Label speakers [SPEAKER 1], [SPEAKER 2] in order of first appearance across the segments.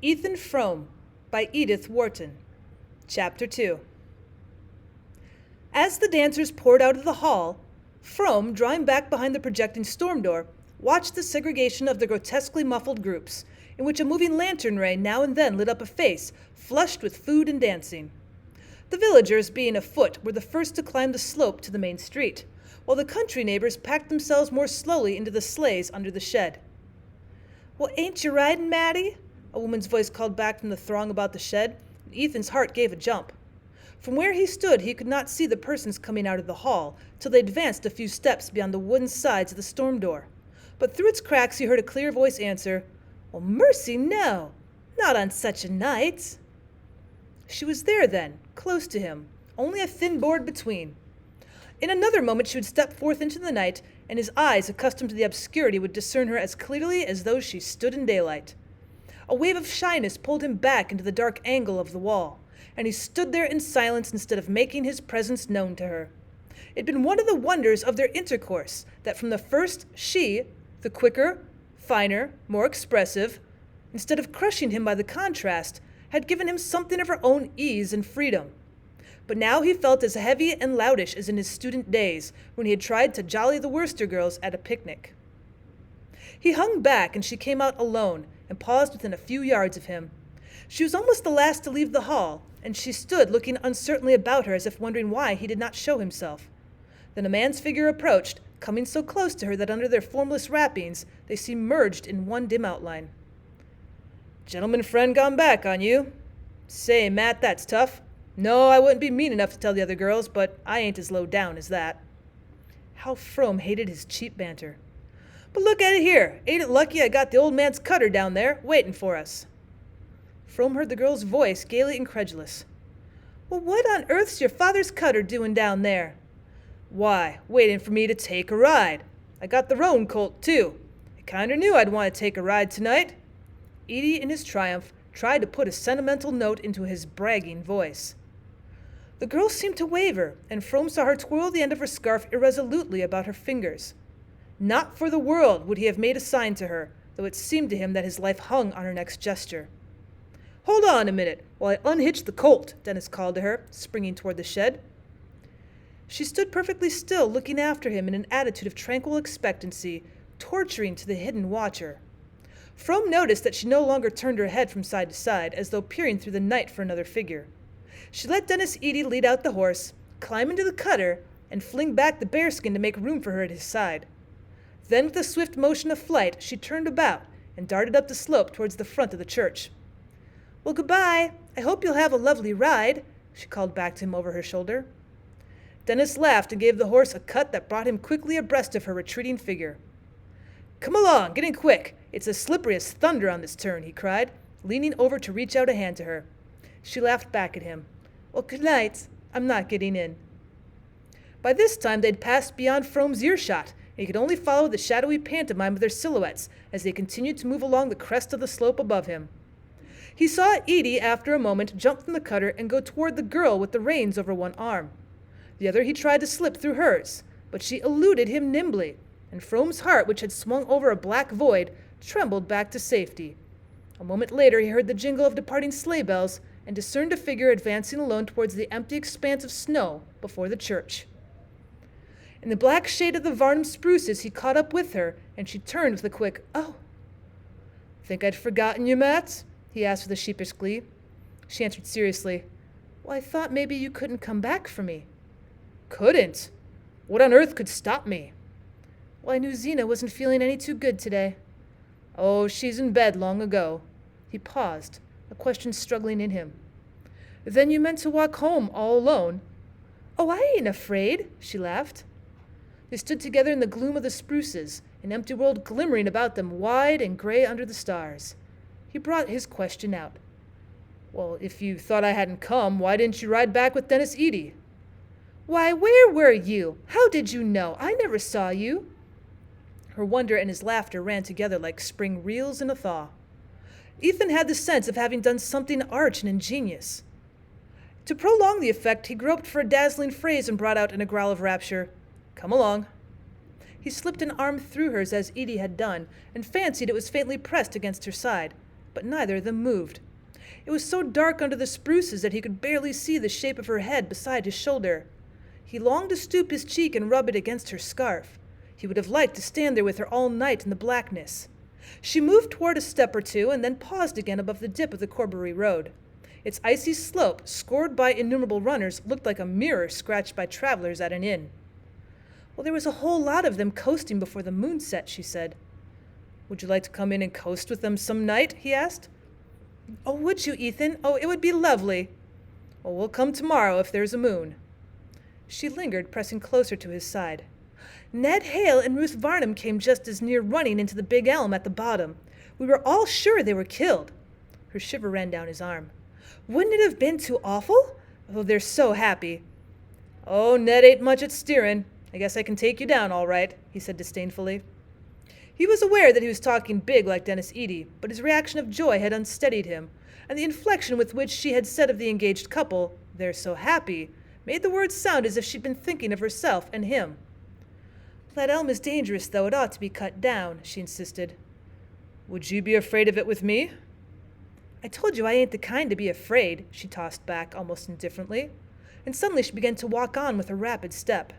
[SPEAKER 1] Ethan Frome by Edith Wharton. Chapter 2. As the dancers poured out of the hall, Frome, drawing back behind the projecting storm door, watched the segregation of the grotesquely muffled groups, in which a moving lantern ray now and then lit up a face flushed with food and dancing. The villagers, being afoot, were the first to climb the slope to the main street, while the country neighbors packed themselves more slowly into the sleighs under the shed. "Well, ain't you riding, Matty?" A woman's voice called back from the throng about the shed, and Ethan's heart gave a jump. From where he stood, he could not see the persons coming out of the hall till they advanced a few steps beyond the wooden sides of the storm door. But through its cracks he heard a clear voice answer, "Well, mercy, no! Not on such a night!" She was there then, close to him, only a thin board between. In another moment she would step forth into the night, and his eyes, accustomed to the obscurity, would discern her as clearly as though she stood in daylight. A wave of shyness pulled him back into the dark angle of the wall, and he stood there in silence instead of making his presence known to her. It had been one of the wonders of their intercourse that from the first she, the quicker, finer, more expressive, instead of crushing him by the contrast, had given him something of her own ease and freedom. But now he felt as heavy and loudish as in his student days, when he had tried to jolly the Worcester girls at a picnic. He hung back, and she came out alone, and paused within a few yards of him. She was almost the last to leave the hall, and she stood looking uncertainly about her as if wondering why he did not show himself. Then a man's figure approached, coming so close to her that under their formless wrappings they seemed merged in one dim outline. "Gentleman friend gone back on you? Say, Matt, that's tough. No, I wouldn't be mean enough to tell the other girls, but I ain't as low down as that." How Frome hated his cheap banter. "But look at it here. Ain't it lucky I got the old man's cutter down there, waiting for us?" Frome heard the girl's voice, gaily incredulous. "Well, what on earth's your father's cutter doing down there?" "Why, waiting for me to take a ride. I got the roan colt, too. I kinder knew I'd want to take a ride tonight." Edie, in his triumph, tried to put a sentimental note into his bragging voice. The girl seemed to waver, and Frome saw her twirl the end of her scarf irresolutely about her fingers. Not for the world would he have made a sign to her, though it seemed to him that his life hung on her next gesture. "Hold on a minute while I unhitch the colt," Dennis called to her, springing toward the shed. She stood perfectly still, looking after him in an attitude of tranquil expectancy, torturing to the hidden watcher. Frome noticed that she no longer turned her head from side to side, as though peering through the night for another figure. She let Dennis Edie lead out the horse, climb into the cutter, and fling back the bearskin to make room for her at his side. Then, with a swift motion of flight, she turned about and darted up the slope towards the front of the church. "Well, goodbye. I hope you'll have a lovely ride," she called back to him over her shoulder. Dennis laughed and gave the horse a cut that brought him quickly abreast of her retreating figure. "Come along, get in quick. It's as slippery as thunder on this turn," he cried, leaning over to reach out a hand to her. She laughed back at him. "Well, good night. I'm not getting in." By this time they'd passed beyond Frome's earshot, and he could only follow the shadowy pantomime of their silhouettes as they continued to move along the crest of the slope above him. He saw Edie, after a moment, jump from the cutter and go toward the girl with the reins over one arm. The other he tried to slip through hers, but she eluded him nimbly, and Frome's heart, which had swung over a black void, trembled back to safety. A moment later he heard the jingle of departing sleigh bells and discerned a figure advancing alone towards the empty expanse of snow before the church. In the black shade of the Varnum spruces he caught up with her, and she turned with a quick, "Oh." "Think I'd forgotten you, Matt?" he asked with a sheepish glee. She answered seriously, "Well, I thought maybe you couldn't come back for me." "Couldn't? What on earth could stop me?" "Well, I knew Zena wasn't feeling any too good today." "Oh, she's in bed long ago." He paused, a question struggling in him. "Then you meant to walk home all alone?" "Oh, I ain't afraid," she laughed. They stood together in the gloom of the spruces, an empty world glimmering about them wide and gray under the stars. He brought his question out. "Well, if you thought I hadn't come, why didn't you ride back with Dennis Edie?" "Why, where were you? How did you know? I never saw you." Her wonder and his laughter ran together like spring reels in a thaw. Ethan had the sense of having done something arch and ingenious. To prolong the effect, he groped for a dazzling phrase and brought out in a growl of rapture, "Come along." He slipped an arm through hers as Edie had done, and fancied it was faintly pressed against her side. but neither of them moved. It was so dark under the spruces that he could barely see the shape of her head beside his shoulder. He longed to stoop his cheek and rub it against her scarf. He would have liked to stand there with her all night in the blackness. She moved toward a step or two and then paused again above the dip of the Corbury Road. Its icy slope, scored by innumerable runners, looked like a mirror scratched by travelers at an inn. Well, there was a whole lot of them coasting before the moon set, she said. Would you like to come in and coast with them some night? He asked. Oh, would you, Ethan? Oh, it would be lovely. Well, we'll come tomorrow if there's a moon. She lingered, pressing closer to his side. Ned Hale and Ruth Varnum came just as near running into the big elm at the bottom. We were all sure they were killed. Her shiver ran down his arm. Wouldn't it have been too awful? Oh, they're so happy. Oh, Ned ain't much at steering. I guess I can take you down all right, he said disdainfully. He was aware that he was talking big like Dennis Eady, but his reaction of joy had unsteadied him, and the inflection with which she had said of the engaged couple, "They're so happy," made the words sound as if she'd been thinking of herself and him. That elm is dangerous, though. It ought to be cut down, she insisted. Would you be afraid of it with me? I told you I ain't the kind to be afraid, she tossed back almost indifferently, and suddenly she began to walk on with a rapid step.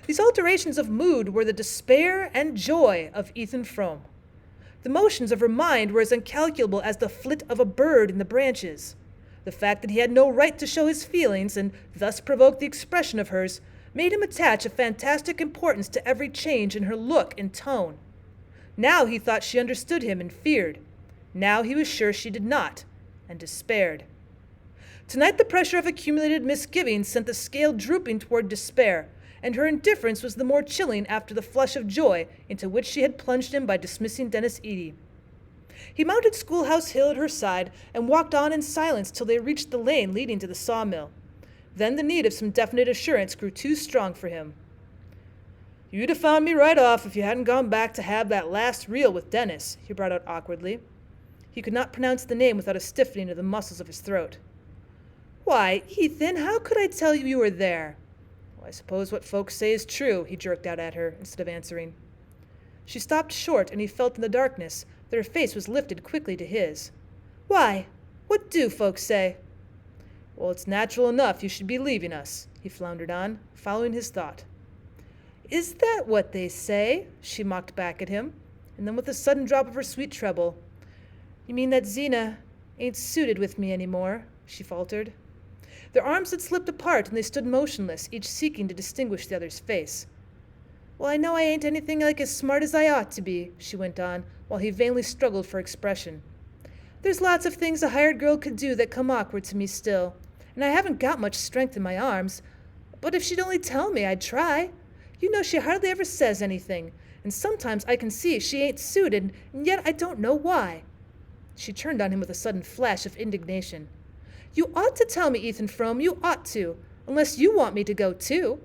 [SPEAKER 1] These alterations of mood were the despair and joy of Ethan Frome. The motions of her mind were as incalculable as the flit of a bird in the branches. The fact that he had no right to show his feelings and thus provoke the expression of hers made him attach a fantastic importance to every change in her look and tone. Now he thought she understood him and feared. Now he was sure she did not, and despaired. Tonight the pressure of accumulated misgivings sent the scale drooping toward despair, and her indifference was the more chilling after the flush of joy into which she had plunged him by dismissing Dennis Eady. He mounted Schoolhouse Hill at her side and walked on in silence till they reached the lane leading to the sawmill. Then the need of some definite assurance grew too strong for him. You'd have found me right off if you hadn't gone back to have that last reel with Dennis, he brought out awkwardly. He could not pronounce the name without a stiffening of the muscles of his throat. Why, Ethan, how could I tell you were there? Well, I suppose what folks say is true, he jerked out at her, instead of answering. She stopped short, and he felt in the darkness that her face was lifted quickly to his. Why? What do folks say? Well, it's natural enough you should be leaving us, he floundered on, following his thought. Is that what they say? She mocked back at him, and then with a sudden drop of her sweet treble, You mean that Zena ain't suited with me any more, she faltered. Their arms had slipped apart, and they stood motionless, each seeking to distinguish the other's face. Well, I know I ain't anything like as smart as I ought to be, she went on, while he vainly struggled for expression. There's lots of things a hired girl could do that come awkward to me still, and I haven't got much strength in my arms. But if she'd only tell me, I'd try. You know she hardly ever says anything, and sometimes I can see she ain't suited, and yet I don't know why. She turned on him with a sudden flash of indignation. You ought to tell me, Ethan Frome, you ought to, unless you want me to go too.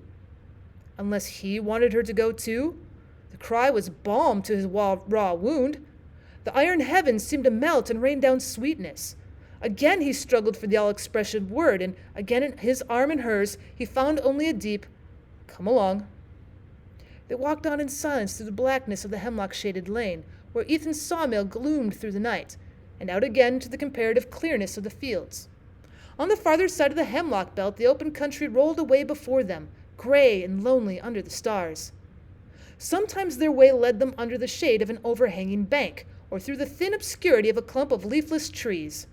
[SPEAKER 1] Unless he wanted her to go too? The cry was balm to his raw wound. The iron heavens seemed to melt and rain down sweetness. Again he struggled for the all-expressive word, and again in his arm in hers he found only a deep, Come along. They walked on in silence through the blackness of the hemlock-shaded lane, where Ethan's sawmill gloomed through the night, and out again to the comparative clearness of the fields. On the farther side of the hemlock belt the open country rolled away before them, gray and lonely under the stars. Sometimes their way led them under the shade of an overhanging bank, or through the thin obscurity of a clump of leafless trees.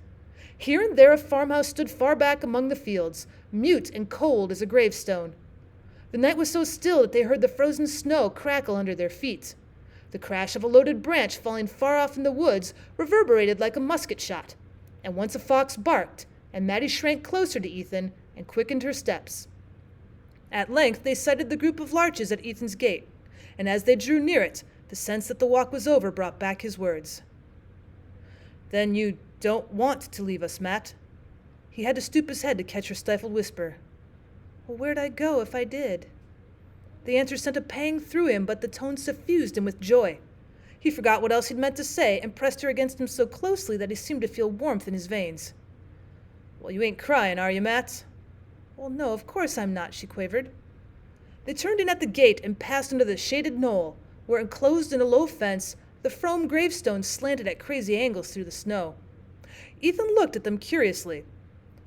[SPEAKER 1] Here and there a farmhouse stood far back among the fields, mute and cold as a gravestone. The night was so still that they heard the frozen snow crackle under their feet. The crash of a loaded branch falling far off in the woods reverberated like a musket shot, and once a fox barked, and Mattie shrank closer to Ethan and quickened her steps. At length they sighted the group of larches at Ethan's gate, and as they drew near it, the sense that the walk was over brought back his words. Then you don't want to leave us, Matt? He had to stoop his head to catch her stifled whisper. Well, where'd I go if I did? The answer sent a pang through him, but the tone suffused him with joy. He forgot what else he'd meant to say and pressed her against him so closely that he seemed to feel warmth in his veins. Well, you ain't crying, are you, Matt? Well, no, of course I'm not, she quavered. They turned in at the gate and passed under the shaded knoll, where, enclosed in a low fence, The Frome gravestones slanted at crazy angles through the snow. Ethan looked at them curiously.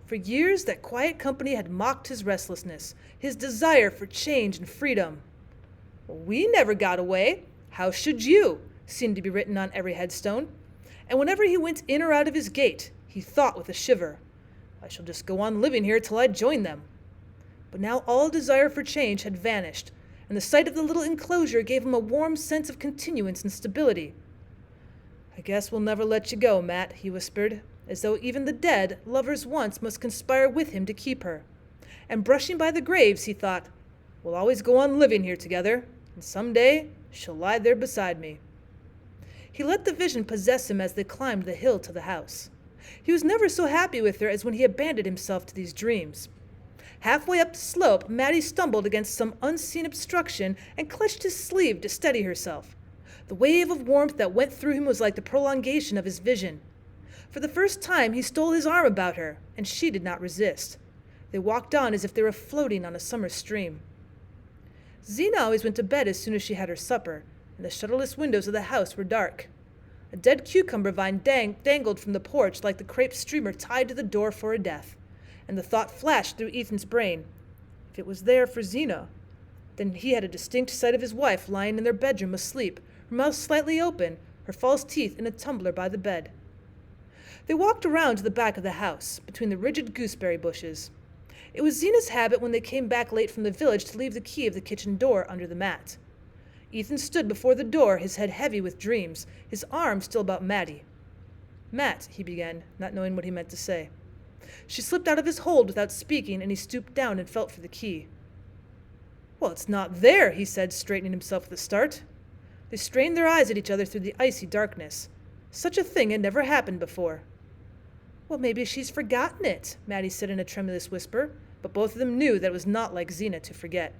[SPEAKER 1] For years, that quiet company had mocked his restlessness, his desire for change and freedom. "We never got away. How should you?" seemed to be written on every headstone. And whenever he went in or out of his gate, he thought with a shiver, "I shall just go on living here till I join them." But now all desire for change had vanished, and the sight of the little enclosure gave him a warm sense of continuance and stability. "I guess we'll never let you go, Matt," he whispered, as though even the dead, lovers once, must conspire with him to keep her. And brushing by the graves, he thought, "We'll always go on living here together, and some day she'll lie there beside me." He let the vision possess him as they climbed the hill to the house. He was never so happy with her as when he abandoned himself to these dreams. Halfway up the slope, Maddie stumbled against some unseen obstruction and clutched his sleeve to steady herself. The wave of warmth that went through him was like the prolongation of his vision. For the first time, he stole his arm about her, and she did not resist. They walked on as if they were floating on a summer stream. Zena always went to bed as soon as she had her supper, and the shutterless windows of the house were dark. A dead cucumber vine dangled from the porch like the crepe streamer tied to the door for a death, and the thought flashed through Ethan's brain, if it was there for Zena, then he had a distinct sight of his wife lying in their bedroom asleep, her mouth slightly open, her false teeth in a tumbler by the bed. They walked around to the back of the house, between the rigid gooseberry bushes. It was Zena's habit when they came back late from the village to leave the key of the kitchen door under the mat. Ethan stood before the door, his head heavy with dreams, his arm still about Maddie. "Matt," he began, not knowing what he meant to say. She slipped out of his hold without speaking, and he stooped down and felt for the key. "Well, it's not there," he said, straightening himself with a start. They strained their eyes at each other through the icy darkness. Such a thing had never happened before. "Well, maybe she's forgotten it," Maddie said in a tremulous whisper, but both of them knew that it was not like Zena to forget.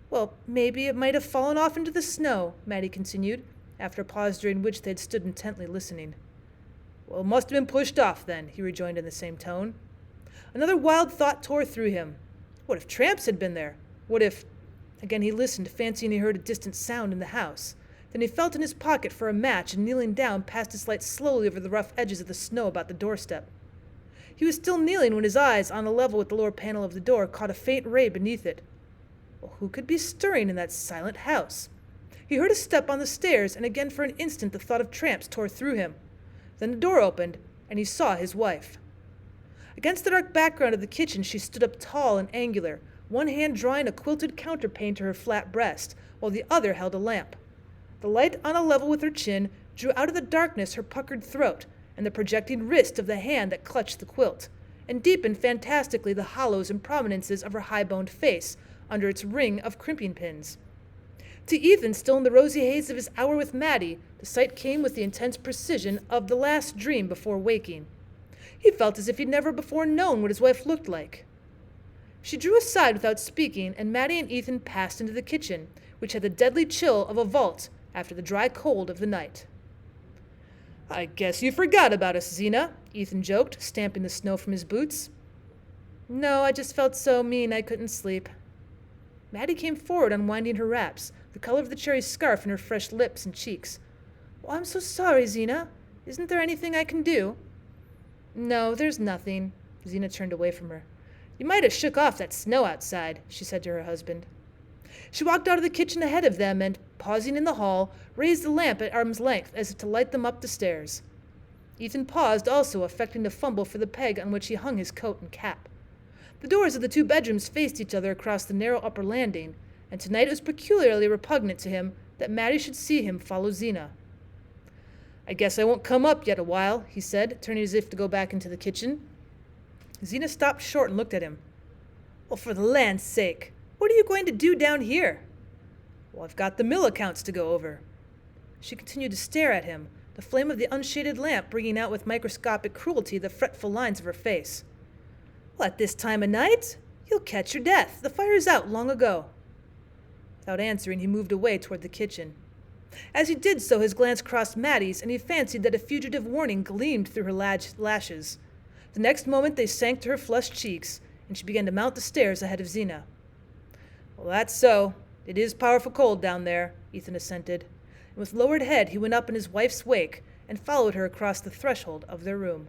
[SPEAKER 1] "Well, maybe it might have fallen off into the snow," Maddie continued, after a pause during which they had stood intently listening. "Well, it must have been pushed off then," he rejoined in the same tone. Another wild thought tore through him. What if tramps had been there? What if... Again he listened, fancying he heard a distant sound in the house. Then he felt in his pocket for a match and, kneeling down, passed his light slowly over the rough edges of the snow about the doorstep. He was still kneeling when his eyes, on a level with the lower panel of the door, caught a faint ray beneath it. Well, who could be stirring in that silent house? He heard a step on the stairs, and again for an instant the thought of tramps tore through him. Then the door opened, and he saw his wife. Against the dark background of the kitchen she stood up tall and angular, one hand drawing a quilted counterpane to her flat breast, while the other held a lamp. The light, on a level with her chin, drew out of the darkness her puckered throat and the projecting wrist of the hand that clutched the quilt, and deepened fantastically the hollows and prominences of her high-boned face under its ring of crimping pins. To Ethan, still in the rosy haze of his hour with Maddie, the sight came with the intense precision of the last dream before waking. He felt as if he'd never before known what his wife looked like. She drew aside without speaking, and Maddie and Ethan passed into the kitchen, which had the deadly chill of a vault after the dry cold of the night. "I guess you forgot about us, Zena," Ethan joked, stamping the snow from his boots. "No, I just felt so mean I couldn't sleep." Maddie came forward, unwinding her wraps, the color of the cherry scarf in her fresh lips and cheeks. "Oh, I'm so sorry, Zena. Isn't there anything I can do?" "No, there's nothing." Zena turned away from her. "You might have shook off that snow outside," she said to her husband. She walked out of the kitchen ahead of them and, pausing in the hall, raised the lamp at arm's length as if to light them up the stairs. Ethan paused also, affecting to fumble for the peg on which he hung his coat and cap. The doors of the two bedrooms faced each other across the narrow upper landing, and tonight it was peculiarly repugnant to him that Maddie should see him follow Zena. "I guess I won't come up yet a while," he said, turning as if to go back into the kitchen. Zena stopped short and looked at him. "Well, for the land's sake, what are you going to do down here?" "Well, I've got the mill accounts to go over." She continued to stare at him, the flame of the unshaded lamp bringing out with microscopic cruelty the fretful lines of her face. "Well, at this time of night? You'll catch your death. The fire's out long ago." Without answering, he moved away toward the kitchen. As he did so, his glance crossed Maddie's, and he fancied that a fugitive warning gleamed through her lashes. The next moment they sank to her flushed cheeks, and she began to mount the stairs ahead of Zena. "Well, that's so. It is powerful cold down there," Ethan assented. With lowered head he went up in his wife's wake and followed her across the threshold of their room.